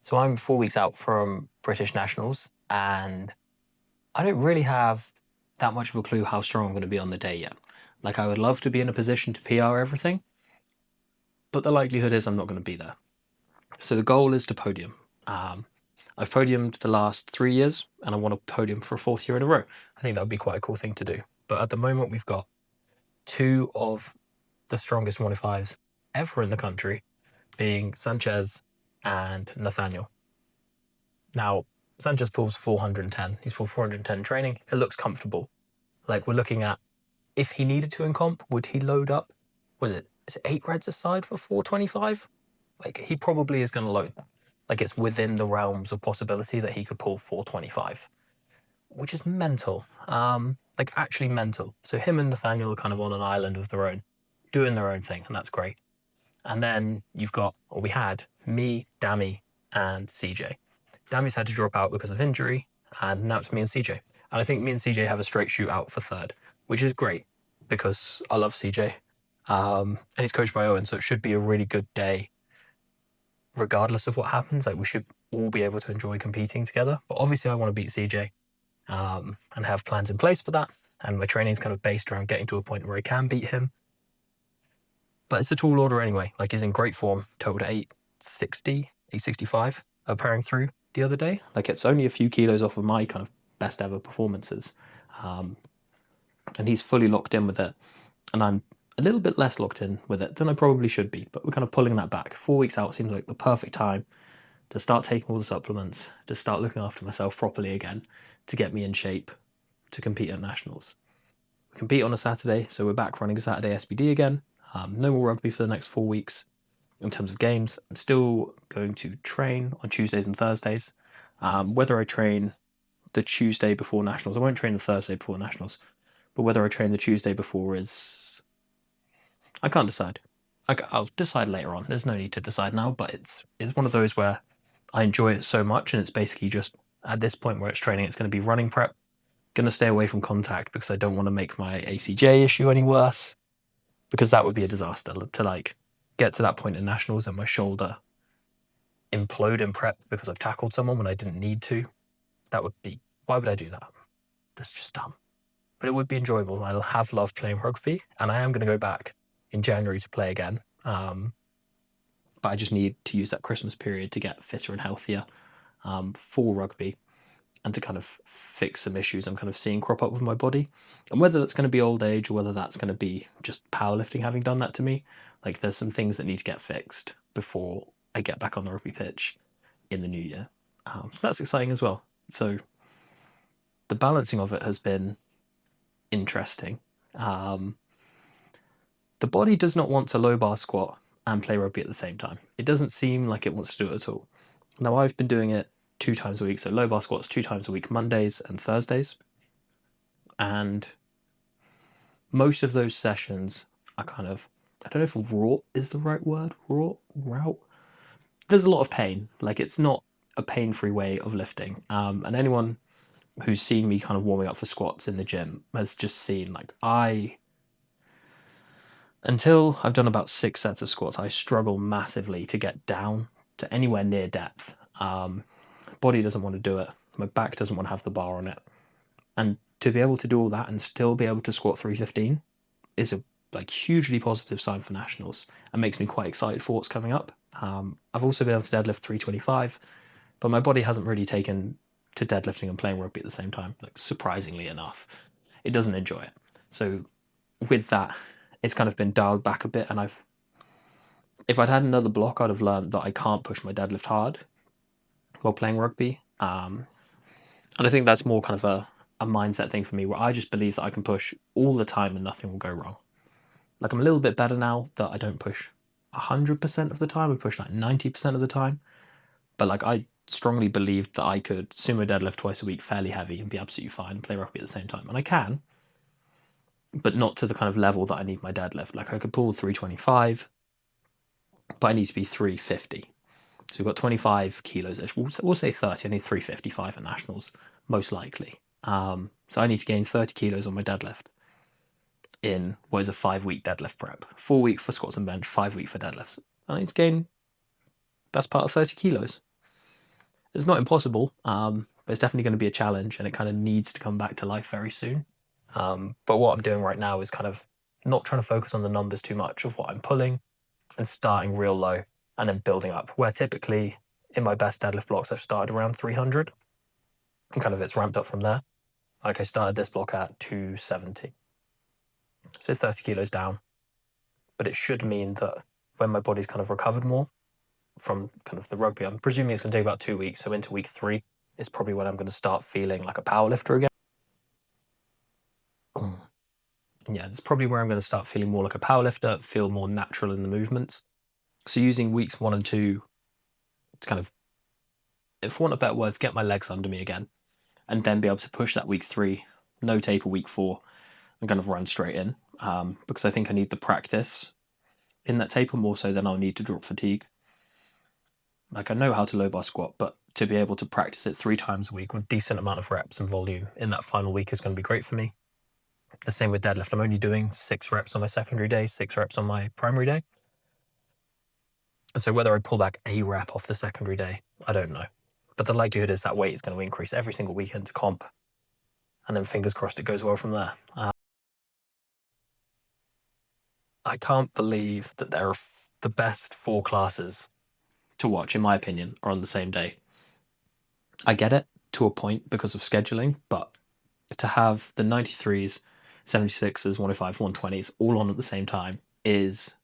So I'm 4 weeks out from British Nationals, and I don't really have that much of a clue how strong I'm going to be on the day yet. Like, I would love to be in a position to PR everything, but the likelihood is I'm not going to be there. So the goal is to podium. I've podiumed the last 3 years, and I want to podium for a fourth year in a row. I think that would be quite a cool thing to do. But at the moment, we've got two of the strongest 105s ever in the country, being Sanchez and Nathaniel. Now, Sanchez pulls 410. He's pulled 410 in training. It looks comfortable. Like, we're looking at, if he needed to in comp, would he load up? Is it 8 reds aside for 425? Like, he probably is going to load that. Like, it's within the realms of possibility that he could pull 425, which is mental. Like, actually mental. So him and Nathaniel are kind of on an island of their own, doing their own thing, and that's great. And then you've got, or we had, me, Dammy, and CJ. Dammy's had to drop out because of injury, and now it's me and CJ. And I think me and CJ have a straight shootout for third, which is great because I love CJ. And he's coached by Owen, so it should be a really good day, regardless of what happens. Like, we should all be able to enjoy competing together. But obviously, I want to beat CJ and have plans in place for that. And my training is kind of based around getting to a point where I can beat him. But it's a tall order anyway. Like, he's in great form. Totaled 860, 865 pairing through the other day. Like, it's only a few kilos off of my kind of best ever performances. And he's fully locked in with it. And I'm a little bit less locked in with it than I probably should be. But we're kind of pulling that back. 4 weeks out seems like the perfect time to start taking all the supplements, to start looking after myself properly again, to get me in shape to compete at Nationals. We compete on a Saturday, so we're back running Saturday SBD again. No more rugby for the next 4 weeks. In terms of games, I'm still going to train on Tuesdays and Thursdays. Whether I train the Tuesday before Nationals, I won't train the Thursday before Nationals, but whether I train the Tuesday before is... I can't decide. I'll decide later on. There's no need to decide now, but it's one of those where I enjoy it so much, and it's basically just, at this point where it's training, it's going to be running prep. Going to stay away from contact because I don't want to make my ACJ issue any worse, because that would be a disaster to like get to that point in Nationals and my shoulder implode in prep because I've tackled someone when I didn't need to. That would be, why would I do that? That's just dumb. But it would be enjoyable. I have loved playing rugby, and I am going to go back in January to play again. But I just need to use that Christmas period to get fitter and healthier for rugby, and to kind of fix some issues I'm kind of seeing crop up with my body. And whether that's going to be old age or whether that's going to be just powerlifting having done that to me, like, there's some things that need to get fixed before I get back on the rugby pitch in the new year. So that's exciting as well. So the balancing of it has been interesting. The body does not want to low bar squat and play rugby at the same time. It doesn't seem like it wants to do it at all. Now, I've been doing it 2 times a week, so low bar squats 2 times a week, Mondays and Thursdays. And most of those sessions are kind of, I don't know if raw is the right word, route. There's a lot of pain. Like, it's not a pain-free way of lifting. And anyone who's seen me kind of warming up for squats in the gym has just seen, like, until I've done about 6 sets of squats, I struggle massively to get down to anywhere near depth. Body doesn't want to do it. My back doesn't want to have the bar on it. And to be able to do all that and still be able to squat 315 is a hugely positive sign for Nationals, and makes me quite excited for what's coming up. I've also been able to deadlift 325, but my body hasn't really taken to deadlifting and playing rugby at the same time. Like, surprisingly enough, it doesn't enjoy it. So with that, it's kind of been dialed back a bit, and if I'd had another block, I'd have learned that I can't push my deadlift hard while playing rugby. And I think that's more kind of a mindset thing for me, where I just believe that I can push all the time and nothing will go wrong. Like, I'm a little bit better now that I don't push 100% of the time. I push like 90% of the time. But like, I strongly believed that I could sumo deadlift twice a week fairly heavy and be absolutely fine and play rugby at the same time. And I can, but not to the kind of level that I need my deadlift. Like, I could pull 325, but I need to be 350. So we've got 25 kilos-ish. We'll say 30. I need 355 at Nationals, most likely. So I need to gain 30 kilos on my deadlift in what is a 5-week deadlift prep. 4 week for squats and bench, 5 week for deadlifts. I need to gain best part of 30 kilos. It's not impossible, but it's definitely going to be a challenge, and it kind of needs to come back to life very soon. But what I'm doing right now is kind of not trying to focus on the numbers too much of what I'm pulling and starting real low and then building up. Where typically in my best deadlift blocks, I've started around 300 and kind of it's ramped up from there. Like I started this block at 270, so 30 kilos down. But it should mean that when my body's kind of recovered more from kind of the rugby, I'm presuming it's going to take about 2 weeks. So into week 3 is probably when I'm going to start feeling like a powerlifter again. Yeah, it's probably where I'm going to start feeling more like a powerlifter, feel more natural in the movements. So using weeks 1 and 2 to kind of, if want of better words, get my legs under me again, and then be able to push that week 3, no taper week 4, and kind of run straight in. Because I think I need the practice in that taper more so than I'll need to drop fatigue. Like I know how to low bar squat, but to be able to practice it 3 times a week with decent amount of reps and volume in that final week is going to be great for me. The same with deadlift. I'm only doing 6 reps on my secondary day, 6 reps on my primary day. So whether I pull back a rep off the secondary day, I don't know. But the likelihood is that weight is going to increase every single weekend to comp. And then fingers crossed it goes well from there. I can't believe that there are the best 4 classes to watch, in my opinion, are on the same day. I get it to a point because of scheduling, but to have the 93s, 76s, 105, 120s all on at the same time is,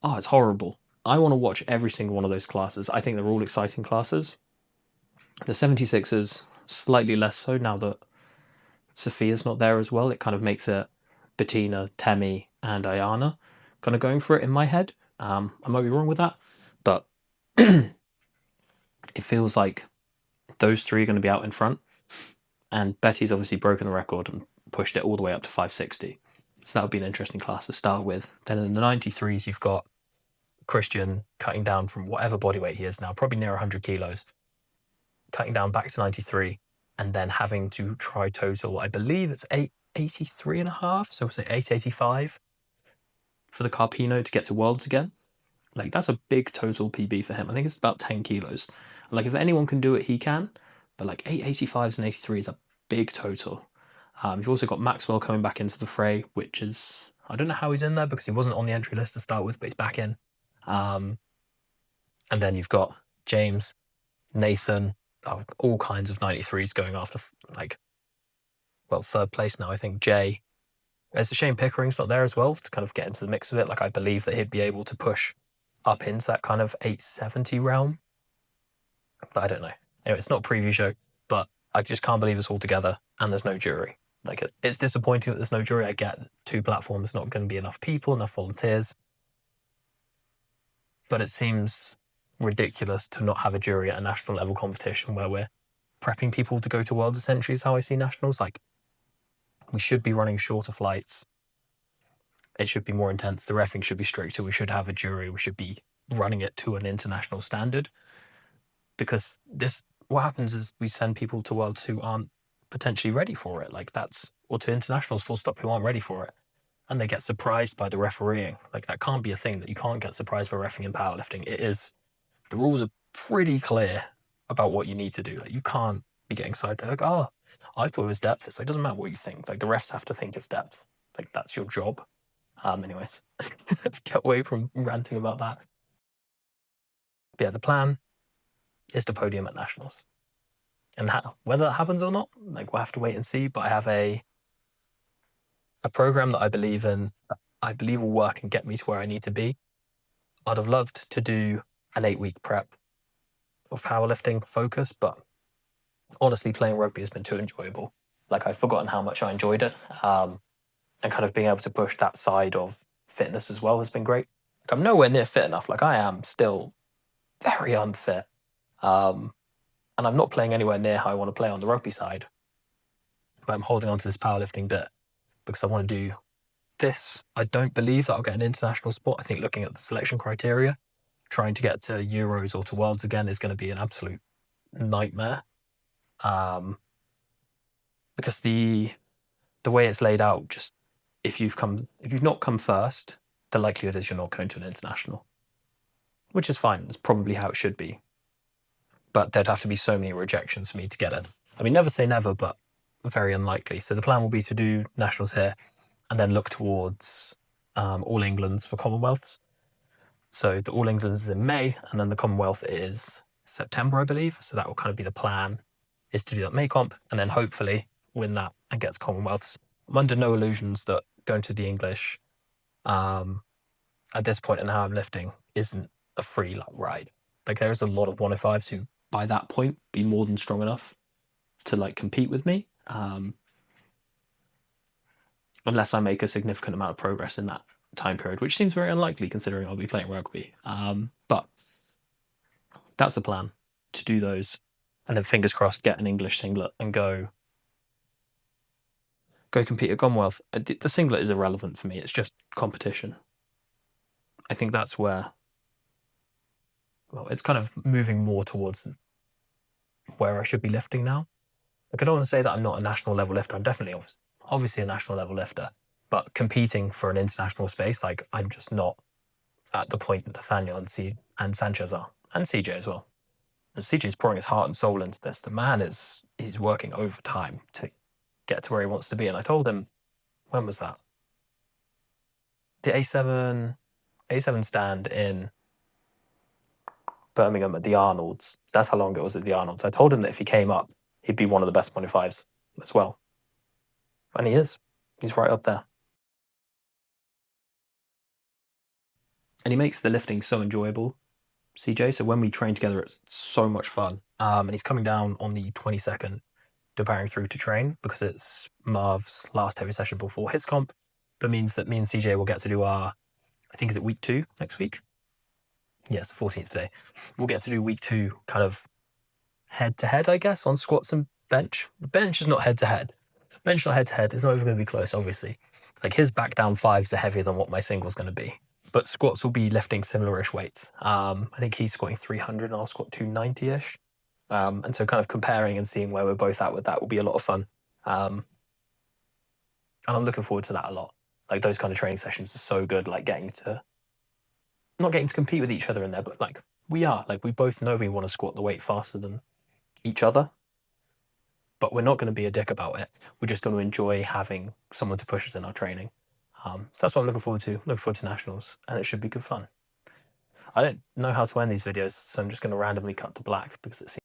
it's horrible. I want to watch every single one of those classes. I think they're all exciting classes. The 76ers, slightly less so now that Sophia's not there as well. It kind of makes it Bettina, Temi, and Ayana kind of going for it in my head. I might be wrong with that, but it feels like those 3 are going to be out in front. And Betty's obviously broken the record and pushed it all the way up to 560. So that would be an interesting class to start with. Then in the 93s, you've got Christian cutting down from whatever body weight he is now, probably near 100 kilos, cutting down back to 93, and then having to try total, I believe it's 883 and a half, so we'll say 885 for the Carpino to get to Worlds again. Like, that's a big total PB for him. I think it's about 10 kilos. Like, if anyone can do it, he can. But like 885s and 83s are big total. You've also got Maxwell coming back into the fray, which is, I don't know how he's in there because he wasn't on the entry list to start with, but he's back in. And then you've got James, Nathan, all kinds of 93s going after, like, well, 3rd place now, I think. Jay. It's a shame Pickering's not there as well to kind of get into the mix of it. Like, I believe that he'd be able to push up into that kind of 870 realm. But I don't know. Anyway, it's not a preview show, but I just can't believe it's all together and there's no jury. Like, it's disappointing that there's no jury. I get 2 platforms, not going to be enough people, enough volunteers. But it seems ridiculous to not have a jury at a national level competition where we're prepping people to go to Worlds, essentially, is how I see nationals. Like, we should be running shorter flights. It should be more intense. The reffing should be stricter. We should have a jury. We should be running it to an international standard. Because what happens is we send people to Worlds who aren't potentially ready for it. Like, or to internationals, full stop, who aren't ready for it. And they get surprised by the refereeing. Like, that can't be a thing, that you can't get surprised by reffing in powerlifting. The rules are pretty clear about what you need to do. Like, you can't be getting sidetracked. Like, I thought it was depth. It's like, it doesn't matter what you think. Like, the refs have to think it's depth. Like, that's your job. Anyways, get away from ranting about that. But yeah, the plan is to podium at nationals. And whether that happens or not, like, we'll have to wait and see. But I have a program that I believe in, that I believe will work and get me to where I need to be. I'd have loved to do an 8-week prep of powerlifting focus, but honestly, playing rugby has been too enjoyable. Like, I've forgotten how much I enjoyed it. And kind of being able to push that side of fitness as well has been great. Like, I'm nowhere near fit enough. Like, I am still very unfit. And I'm not playing anywhere near how I want to play on the rugby side. But I'm holding on to this powerlifting bit because I want to do this. I don't believe that I'll get an international spot. I think looking at the selection criteria, trying to get to Euros or to Worlds again is going to be an absolute nightmare. Because the way it's laid out, just if you've not come first, the likelihood is you're not going to an international, which is fine. It's probably how it should be. but there'd have to be so many rejections for me to get it. I mean, never say never, but very unlikely. So the plan will be to do nationals here and then look towards All Englands for Commonwealths. So the All Englands is in May, and then the Commonwealth is September, I believe. So that will kind of be the plan, is to do that May comp and then hopefully win that and get to Commonwealths. I'm under no illusions that going to the English at this point in how I'm lifting isn't a free ride. Like there's a lot of 105s who by that point be more than strong enough to like compete with me. Unless I make a significant amount of progress in that time period, which seems very unlikely considering I'll be playing rugby. But that's the plan, to do those, and then fingers crossed get an English singlet and go compete at Commonwealth. The singlet is irrelevant for me. It's just competition. I think that's where, well, it's kind of moving more towards where I should be lifting now. Like I don't want to say that I'm not a national level lifter. I'm definitely obviously a national level lifter, but competing for an international space, like I'm just not at the point that Nathaniel and Sanchez are, and CJ as well. And CJ is pouring his heart and soul into this. The man he's working overtime to get to where he wants to be. And I told him, when was that? The A7 stand in Birmingham at the Arnolds. That's how long it was at the Arnolds. I told him that if he came up, he'd be one of the best 25s as well. And he is. He's right up there. And he makes the lifting so enjoyable, CJ. So when we train together, it's so much fun. And he's coming down on the 22nd, preparing through to train because it's Marv's last heavy session before his comp. But means that me and CJ will get to do our, I think, is it week 2 next week? Yes, the 14th day. We'll get to do week 2 kind of head to head, I guess, on squats and bench. The bench is not head to head. Bench not head to head. It's not even going to be close, obviously. Like his back down 5s are heavier than what my single's going to be. But squats will be lifting similar-ish weights. I think he's squatting 300 and I'll squat 290-ish. And so kind of comparing and seeing where we're both at with that will be a lot of fun. And I'm looking forward to that a lot. Like those kind of training sessions are so good, like not getting to compete with each other in there, but like we both know we want to squat the weight faster than each other. But we're not going to be a dick about it. We're just going to enjoy having someone to push us in our training. So that's what I'm looking forward to. Looking forward to nationals, and it should be good fun. I don't know how to end these videos, so I'm just going to randomly cut to black because it seems